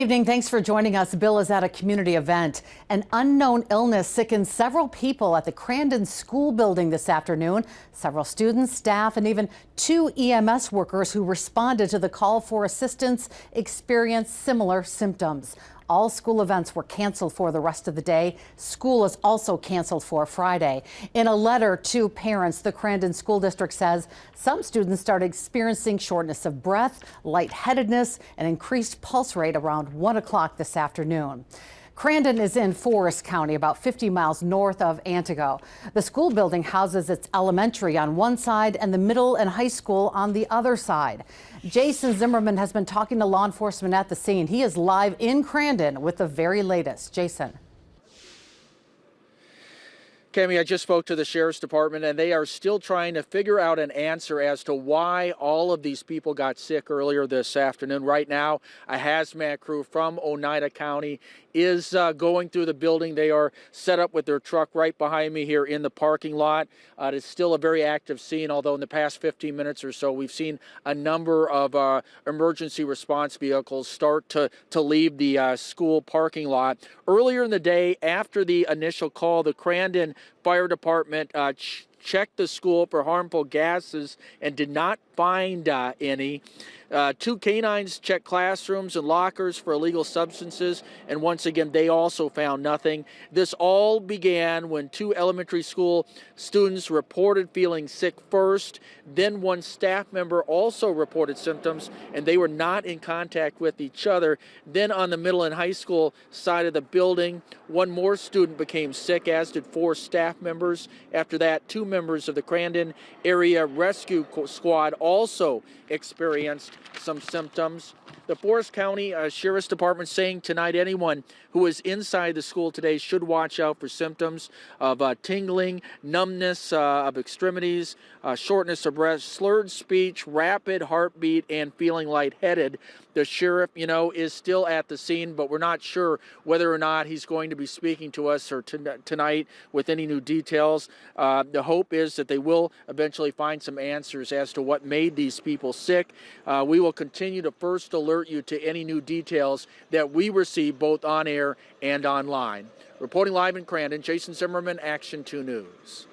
Evening. Thanks for joining us. Bill is at a community event. An unknown illness sickened several people at the Crandon School Building this afternoon. Several students, staff, and even 2 EMS workers who responded to the call for assistance experienced similar symptoms. All school events were canceled for the rest of the day. School is also canceled for Friday. In a letter to parents, the Crandon School District says some students started experiencing shortness of breath, lightheadedness, and increased pulse rate around 1 o'clock this afternoon. Crandon is in Forest County, about 50 miles north of Antigo. The school building houses its elementary on one side and the middle and high school on the other side. Jason Zimmerman has been talking to law enforcement at the scene. He is live in Crandon with the very latest. Jason. Cami, I just spoke to the Sheriff's Department, and they are still trying to figure out an answer as to why all of these people got sick earlier this afternoon. Right now, a hazmat crew from Oneida County is going through the building. They are set up with their truck right behind me here in the parking lot. It is still a very active scene, although in the past 15 minutes or so, we've seen a number of emergency response vehicles start to leave the school parking lot. Earlier in the day, after the initial call, the Crandon Fire Department checked the school for harmful gases and did not find any. 2 canines checked classrooms and lockers for illegal substances, and once again, they also found nothing. This all began when 2 elementary school students reported feeling sick first. Then 1 staff member also reported symptoms, and they were not in contact with each other. Then on the middle and high school side of the building, 1 more student became sick, as did 4 staff members. After that, 2 members of the Crandon Area Rescue Squad also experienced some symptoms. The Forest County Sheriff's Department saying tonight anyone who is inside the school today should watch out for symptoms of tingling, numbness of extremities, shortness of breath, slurred speech, rapid heartbeat, and feeling lightheaded. The sheriff, is still at the scene, but we're not sure whether or not he's going to be speaking to us or tonight with any new details. The hope is that they will eventually find some answers as to what made these people sick. We will continue to first alert you to any new details that we receive both on air and online. Reporting live in Crandon, Jason Zimmerman, Action 2 News.